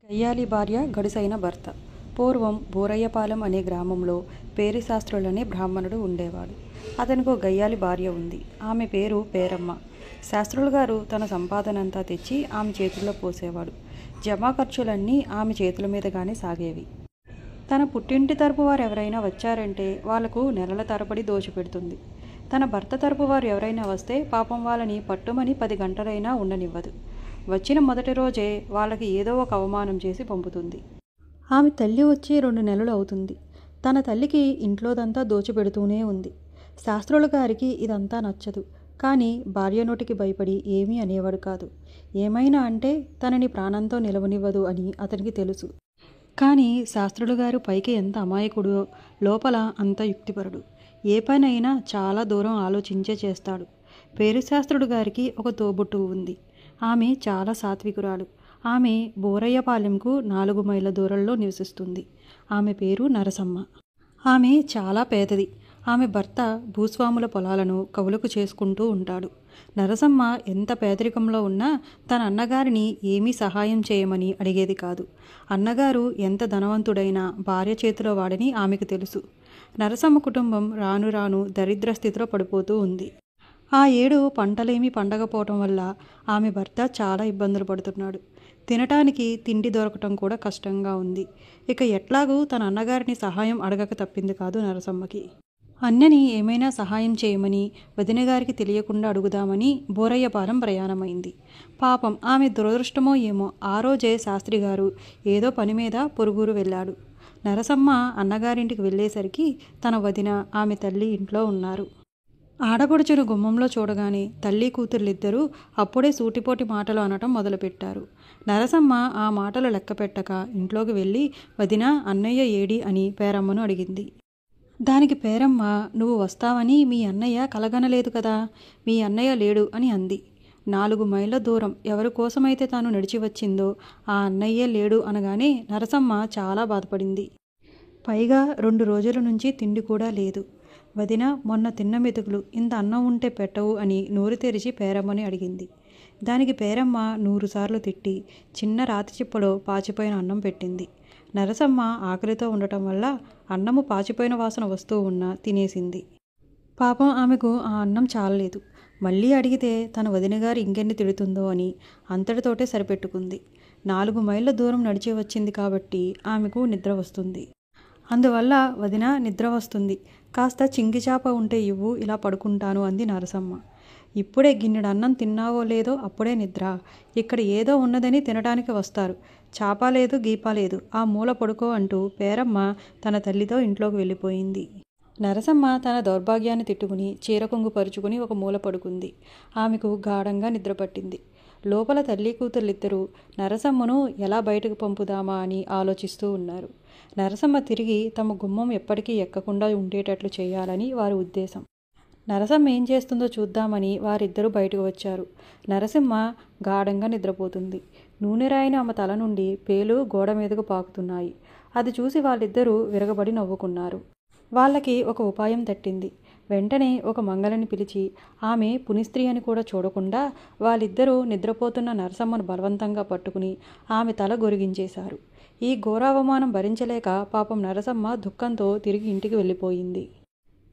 గయ్యాళి భార్య గడుసైన భర్త. పూర్వం బూరయ్యపాలెం అనే గ్రామంలో పేరిశాస్త్రులనే బ్రాహ్మణుడు ఉండేవాడు. అతనికో గయ్యాళి భార్య ఉంది. ఆమె పేరు పేరమ్మ. శాస్త్రులు గారు తన సంపాదనంతా తెచ్చి ఆమె చేతుల్లో పోసేవాడు. జమా ఖర్చులన్నీ ఆమె చేతుల మీదగానే సాగేవి. తన పుట్టింటి తరపు వారు ఎవరైనా వచ్చారంటే వాళ్లకు నెలల తరబడి దోచిపెడుతుంది. తన భర్త తరపు వారు ఎవరైనా వస్తే పాపం వాళ్ళని పట్టుమని 10 గంటలైనా ఉండనివ్వదు. వచ్చిన మొదటి రోజే వాళ్ళకి ఏదో ఒక అవమానం చేసి పంపుతుంది. ఆమె తల్లి వచ్చి 2 నెలలు అవుతుంది. తన తల్లికి ఇంట్లోదంతా దోచిపెడుతూనే ఉంది. శాస్త్రుల గారికి ఇదంతా నచ్చదు. కానీ భార్య నోటికి భయపడి ఏమీ అనేవాడు కాదు. ఏమైనా అంటే తనని ప్రాణంతో నిలవనివ్వదు అని అతనికి తెలుసు. కానీ శాస్త్రులు గారు పైకి ఎంత అమాయకుడో లోపల అంత యుక్తిపరుడు. ఏ పనైనా చాలా దూరం ఆలోచించే చేస్తాడు. పేరుశాస్త్రుడు గారికి ఒక తోబుట్టువు ఉంది. ఆమె చాలా సాత్వికురాలు. ఆమె బూరయ్యపాలెంకు 4 మైళ్ళ దూరంలో నివసిస్తుంది. ఆమె పేరు నరసమ్మ. ఆమె చాలా పేదది. ఆమె భర్త భూస్వాముల పొలాలను కవులకు చేసుకుంటూ ఉంటాడు. నరసమ్మ ఎంత పేదరికంలో ఉన్నా తన అన్నగారిని ఏమీ సహాయం చేయమని అడిగేది కాదు. అన్నగారు ఎంత ధనవంతుడైనా భార్య చేతిలో వాడని ఆమెకు తెలుసు. నరసమ్మ కుటుంబం రాను రాను దరిద్ర స్థితిలో పడిపోతూ ఉంది. ఆ ఏడు పంటలేమీ పండకపోవటం వల్ల ఆమె భర్త చాలా ఇబ్బందులు పడుతున్నాడు. తినటానికి తిండి దొరకటం కూడా కష్టంగా ఉంది. ఇక ఎట్లాగూ తన అన్నగారిని సహాయం అడగక తప్పింది కాదు నరసమ్మకి. అన్నని ఏమైనా సహాయం చేయమని వదినగారికి తెలియకుండా అడుగుదామని బూరయ్యపాలెం ప్రయాణమైంది. పాపం ఆమె దురదృష్టమో ఏమో ఆ రోజే శాస్త్రి గారు ఏదో పని మీద పొరుగురు వెళ్ళాడు. నరసమ్మ అన్నగారింటికి వెళ్ళేసరికి తన వదిన ఆమె తల్లి ఇంట్లో ఉన్నారు. ఆడపడుచును గుమ్మంలో చూడగానే తల్లి కూతుర్లిద్దరూ అప్పుడే సూటిపోటి మాటలు అనటం మొదలుపెట్టారు. నరసమ్మ ఆ మాటలు లెక్క పెట్టక ఇంట్లోకి వెళ్ళి వదినా అన్నయ్య ఏడి అని పేరమ్మను అడిగింది. దానికి పేరమ్మ నువ్వు వస్తావని మీ అన్నయ్య కలగనలేదు కదా, మీ అన్నయ్య లేడు అని అంది. 4 మైళ్ళ దూరం ఎవరి కోసమైతే తాను నడిచి వచ్చిందో ఆ అన్నయ్యే లేడు అనగానే నరసమ్మ చాలా బాధపడింది. పైగా 2 రోజుల నుంచి తిండి కూడా లేదు. వదిన మొన్న తిన్న మెతుకులు ఇంత అన్నం ఉంటే పెట్టవు అని నోరు తెరిచి పేరమ్మని అడిగింది. దానికి పేరమ్మ 100 సార్లు తిట్టి చిన్న రాతి చిప్పలో పాచిపోయిన అన్నం పెట్టింది. నరసమ్మ ఆకలితో ఉండటం వల్ల అన్నము పాచిపోయిన వాసన వస్తూ ఉన్నా తినేసింది. పాపం ఆమెకు ఆ అన్నం చాలలేదు. మళ్ళీ అడిగితే తన వదినగారు ఇంకెన్ని తిడుతుందో అని అంతటితోటే సరిపెట్టుకుంది. 4 మైళ్ళ దూరం నడిచి వచ్చింది కాబట్టి ఆమెకు నిద్ర వస్తుంది. అందువల్ల వదిన నిద్ర వస్తుంది, కాస్త చింగిచాప ఉంటే ఇవ్వు, ఇలా పడుకుంటాను అంది నరసమ్మ. ఇప్పుడే గిన్నెడు అన్నం తిన్నావో లేదో అప్పుడే నిద్ర. ఇక్కడ ఏదో ఉన్నదని తినడానికి వస్తారు. చాప లేదు గీపా లేదు, ఆ మూల పడుకో అంటూ పేరమ్మ తన తల్లితో ఇంట్లోకి వెళ్ళిపోయింది. నరసమ్మ తన దౌర్భాగ్యాన్ని తిట్టుకుని చీర కొంగు పరుచుకుని ఒక మూల పడుకుంది. ఆమెకు గాఢంగా నిద్రపట్టింది. లోపల తల్లి కూతుర్లిద్దరూ నరసమ్మను ఎలా బయటకు పంపుదామా అని ఆలోచిస్తూ ఉన్నారు. నరసమ్మ తిరిగి తమ గుమ్మం ఎప్పటికీ ఎక్కకుండా ఉండేటట్లు చేయాలని వారి ఉద్దేశం. నరసమ్మ ఏం చేస్తుందో చూద్దామని వారిద్దరూ బయటకు వచ్చారు. నరసింహ గాఢంగా నిద్రపోతుంది. నూనె రాయిన ఆమె తల నుండి పేలు గోడ మీదకు పాకుతున్నాయి. అది చూసి వాళ్ళిద్దరూ విరగబడి నవ్వుకున్నారు. వాళ్ళకి ఒక ఉపాయం తట్టింది. వెంటనే ఒక మంగళని పిలిచి ఆమె పునిస్త్రీ అని కూడా చూడకుండా వాళ్ళిద్దరూ నిద్రపోతున్న నరసమ్మను బలవంతంగా పట్టుకుని ఆమె తల గొరిగించేశారు. ఈ ఘోరావమానం భరించలేక పాపం నరసమ్మ దుఃఖంతో తిరిగి ఇంటికి వెళ్ళిపోయింది.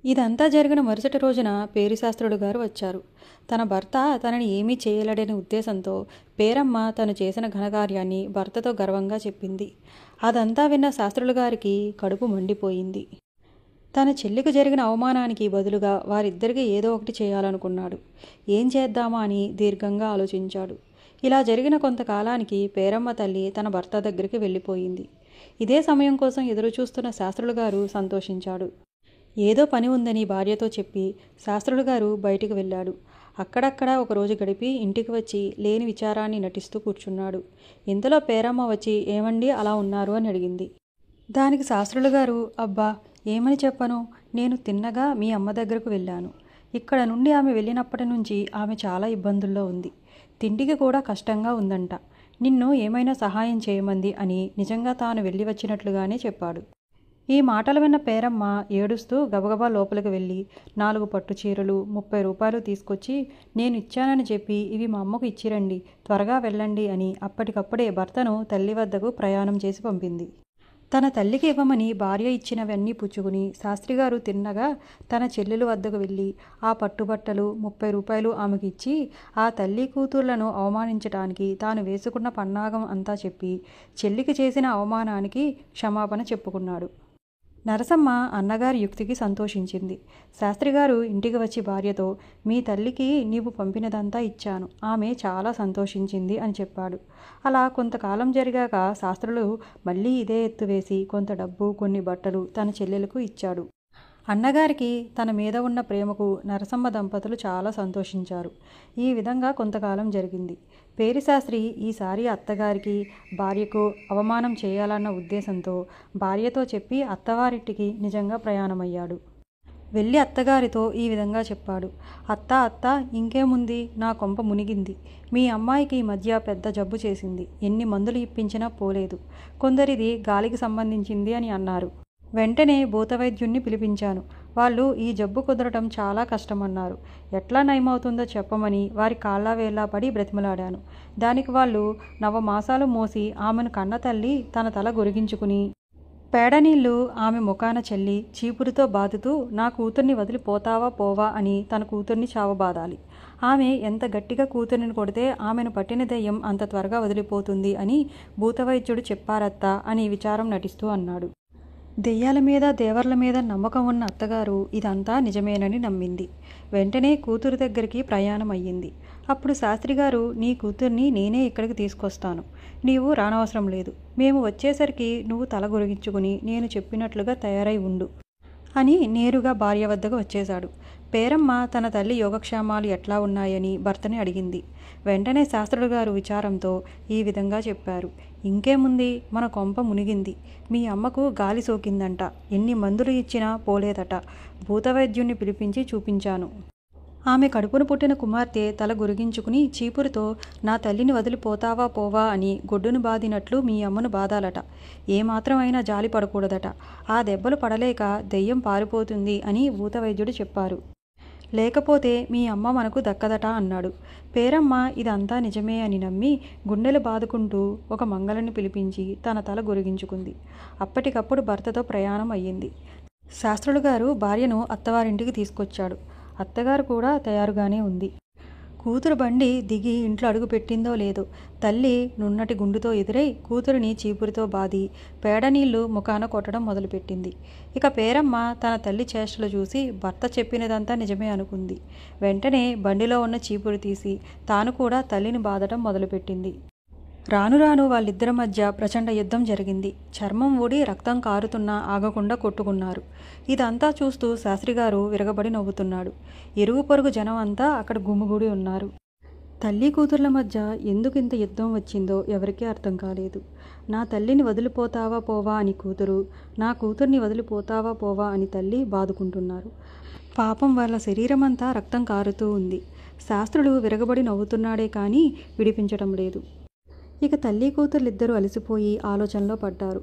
ఇదంతా జరిగిన మరుసటి రోజున పేరిశాస్త్రుడు గారు వచ్చారు. తన భర్త తనని ఏమీ చేయలేడనే ఉద్దేశంతో పేరమ్మ తను చేసిన ఘనకార్యాన్ని భర్తతో గర్వంగా చెప్పింది. అదంతా విన్న శాస్త్రులు గారికి కడుపు మండిపోయింది. తన చెల్లికి జరిగిన అవమానానికి బదులుగా వారిద్దరికీ ఏదో ఒకటి చేయాలనుకున్నాడు. ఏం చేద్దామా అని దీర్ఘంగా ఆలోచించాడు. ఇలా జరిగిన కొంతకాలానికి పేరమ్మ తల్లి తన భర్త దగ్గరికి వెళ్ళిపోయింది. ఇదే సమయం కోసం ఎదురుచూస్తున్న శాస్త్రులు గారు సంతోషించాడు. ఏదో పని ఉందని భార్యతో చెప్పి శాస్త్రులు గారు బయటికి వెళ్ళాడు. అక్కడక్కడ ఒకరోజు గడిపి ఇంటికి వచ్చి లేని విచారాన్ని నటిస్తూ కూర్చున్నాడు. ఇంతలో పేరమ్మ వచ్చి ఏమండి అలా ఉన్నారు అని అడిగింది. దానికి శాస్త్రులు గారు అబ్బా ఏమని చెప్పను, నేను తిన్నగా మీ అమ్మ దగ్గరకు వెళ్ళాను. ఇక్కడ నుండి ఆమె వెళ్ళినప్పటి నుంచి ఆమె చాలా ఇబ్బందుల్లో ఉంది. తిండికి కూడా కష్టంగా ఉందంట. నిన్ను ఏమైనా సహాయం చేయమంది అని నిజంగా తాను వెళ్ళి వచ్చినట్లుగానే చెప్పాడు. ఈ మాటలు విన్న పేరమ్మ ఏడుస్తూ గబగబా లోపలికి వెళ్ళి 4 పట్టు చీరలు 30 రూపాయలు తీసుకొచ్చి, నేను ఇచ్చానని చెప్పి ఇవి మా అమ్మకు ఇచ్చిరండి, త్వరగా వెళ్ళండి అని అప్పటికప్పుడే భర్తను తల్లి వద్దకు ప్రయాణం చేసి పంపింది. తన తల్లికి ఇవ్వమని భార్య ఇచ్చినవన్నీ పుచ్చుకుని శాస్త్రిగారు తిన్నగా తన చెల్లెలు వద్దకు వెళ్ళి ఆ పట్టుబట్టలు 30 రూపాయలు ఆమెకి ఇచ్చి ఆ తల్లి కూతుర్లను అవమానించటానికి తాను వేసుకున్న పన్నాగం అంతా చెప్పి చెల్లికి చేసిన అవమానానికి క్షమాపణ చెప్పుకున్నాడు. నరసమ్మ అన్నగారి యుక్తికి సంతోషించింది. శాస్త్రిగారు ఇంటికి వచ్చి భార్యతో, మీ తల్లికి నీవు పంపినదంతా ఇచ్చాను, ఆమె చాలా సంతోషించింది అని చెప్పాడు. అలా కొంతకాలం జరిగాక శాస్త్రులు మళ్ళీ ఇదే ఎత్తువేసి కొంత డబ్బు కొన్ని బట్టలు తన చెల్లెలకు ఇచ్చాడు. అన్నగారికి తన మీద ఉన్న ప్రేమకు నరసమ్మ దంపతులు చాలా సంతోషించారు. ఈ విధంగా కొంతకాలం జరిగింది. పేరిశాస్త్రి ఈసారి అత్తగారికి భార్యకు అవమానం చేయాలన్న ఉద్దేశంతో భార్యతో చెప్పి అత్తవారింటికి నిజంగా ప్రయాణమయ్యాడు. వెళ్ళి అత్తగారితో ఈ విధంగా చెప్పాడు. అత్త ఇంకేముంది, నా కొంప మునిగింది. మీ అమ్మాయికి ఈ మధ్య పెద్ద జబ్బు చేసింది, ఎన్ని మందులు ఇప్పించినా పోలేదు, కొందరిది గాలికి సంబంధించింది అని అన్నారు. వెంటనే భూతవైద్యుణ్ణి పిలిపించాను. వాళ్ళు ఈ జబ్బు కుదరటం చాలా కష్టమన్నారు. ఎట్లా నయమవుతుందో చెప్పమని వారి కాళ్ళ వేళ్ళ పడి బ్రతిమలాడాను. దానికి వాళ్ళు 9 మాసాలు మోసి ఆమెను కన్న తల్లి తన తల గొరిగించుకుని పేడనీళ్లు ఆమె ముఖాన చల్లి చీపురుతో బాదుతూ నా కూతుర్ని వదిలిపోతావా పోవా అని తన కూతుర్ని చావబాదాలి. ఆమె ఎంత గట్టిగా కూతురిని కొడితే ఆమెను పట్టిన దెయ్యం అంత త్వరగా వదిలిపోతుంది అని భూతవైద్యుడు చెప్పారత్తా అని విచారం నటిస్తూ అన్నాడు. దెయ్యాల మీద దేవర్ల మీద నమ్మకం ఉన్న అత్తగారు ఇదంతా నిజమేనని నమ్మింది. వెంటనే కూతురు దగ్గరికి ప్రయాణం అయ్యింది. అప్పుడు శాస్త్రిగారు, నీ కూతుర్ని నేనే ఇక్కడికి తీసుకొస్తాను, నీవు రానవసరం లేదు, మేము వచ్చేసరికి నువ్వు తల గొరిగించుకుని నేను చెప్పినట్లుగా తయారై ఉండు అని నేరుగా భార్య వద్దకు వచ్చేశాడు. పేరమ్మ తన తల్లి యోగక్షేమాలు ఎట్లా ఉన్నాయని భర్తని అడిగింది. వెంటనే శాస్త్రుడు గారు విచారంతో ఈ విధంగా చెప్పారు. ఇంకేముంది, మన కొంప మునిగింది. మీ అమ్మకు గాలి సోకిందంట, ఎన్ని మందులు ఇచ్చినా పోలేదట. భూతవైద్యుణ్ణి పిలిపించి చూపించాను. ఆమె కడుపున పుట్టిన కుమార్తె తల గురిగించుకుని చీపురుతో నా తల్లిని వదిలిపోతావా పోవా అని గొడ్డును బాదినట్లు మీ అమ్మను బాదాలట. ఏమాత్రం అయినా జాలి పడకూడదట. ఆ దెబ్బలు పడలేక దెయ్యం పారిపోతుంది అని భూతవైద్యుడు చెప్పారు. లేకపోతే మీ అమ్మ మనకు దక్కదట అన్నాడు. పేరమ్మ ఇదంతా నిజమే అని నమ్మి గుండెలు బాదుకుంటూ ఒక మంగళని పిలిపించి తన తల గొరిగించుకుంది. అప్పటికప్పుడు భర్తతో ప్రయాణం అయ్యింది. శాస్త్రులు గారు భార్యను అత్తవారింటికి తీసుకొచ్చాడు. అత్తగారు కూడా తయారుగానే ఉంది. కూతురు బండి దిగి ఇంట్లో అడుగు పెట్టిందో లేదో తల్లి నున్నటి గుండుతో ఎదురై కూతురిని చీపురితో బాది పేడనీళ్లు ముఖాన కొట్టడం మొదలుపెట్టింది. ఇక పేరమ్మ తన తల్లి చేష్టలు చూసి భర్త చెప్పినదంతా నిజమే అనుకుంది. వెంటనే బండిలో ఉన్న చీపురు తీసి తాను కూడా తల్లిని బాదటం మొదలుపెట్టింది. రాను రాను వాళ్ళిద్దరి మధ్య ప్రచండ యుద్ధం జరిగింది. చర్మం ఊడి రక్తం కారుతున్నా ఆగకుండా కొట్టుకున్నారు. ఇదంతా చూస్తూ శాస్త్రిగారు విరగబడి నవ్వుతున్నాడు. ఇరుగు పొరుగు జనం అంతా అక్కడ గుమిగూడి ఉన్నారు. తల్లి కూతుర్ల మధ్య ఎందుకు ఇంత యుద్ధం వచ్చిందో ఎవరికీ అర్థం కాలేదు. నా తల్లిని వదిలిపోతావా పోవా అని కూతురు, నా కూతుర్ని వదిలిపోతావా పోవా అని తల్లి బాదుకుంటున్నారు. పాపం వాళ్ళ శరీరమంతా రక్తం కారుతూ ఉంది. శాస్త్రులు విరగబడి నవ్వుతున్నాడే కానీ విడిపించటం లేదు. ఇక తల్లి కూతుర్లిద్దరూ అలసిపోయి ఆలోచనలో పడ్డారు.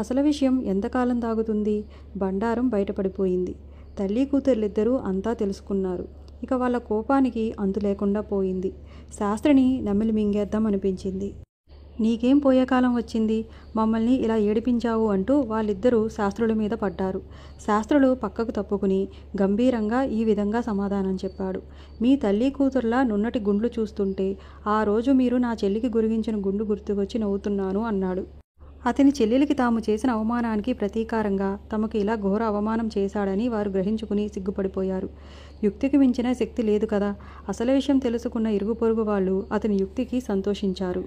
అసలు విషయం ఎంతకాలం దాగుతుంది? బండారం బయటపడిపోయింది. తల్లి కూతుర్లిద్దరూ అంతా తెలుసుకున్నారు. ఇక వాళ్ళ కోపానికి అంతు లేకుండా పోయింది. శాస్త్రిని నమిలి మింగేద్దాం అనిపించింది. నీకేం పోయే కాలం వచ్చింది, మమ్మల్ని ఇలా ఏడిపించావు అంటూ వాళ్ళిద్దరూ శాస్త్రుల మీద పడ్డారు. శాస్త్రులు పక్కకు తప్పుకుని గంభీరంగా ఈ విధంగా సమాధానం చెప్పాడు. మీ తల్లి కూతుర్లా నున్నటి గుండ్లు చూస్తుంటే ఆ రోజు మీరు నా చెల్లికి గురిగించిన గుండు గుర్తుకొచ్చి నవ్వుతున్నాను అన్నాడు. అతని చెల్లెలికి తాము చేసిన అవమానానికి ప్రతీకారంగా తమకు ఇలా ఘోర అవమానం చేశాడని వారు గ్రహించుకుని సిగ్గుపడిపోయారు. యుక్తికి మించిన శక్తి లేదు కదా. అసలు విషయం తెలుసుకున్న ఇరుగు పొరుగు వాళ్ళు అతని యుక్తికి సంతోషించారు.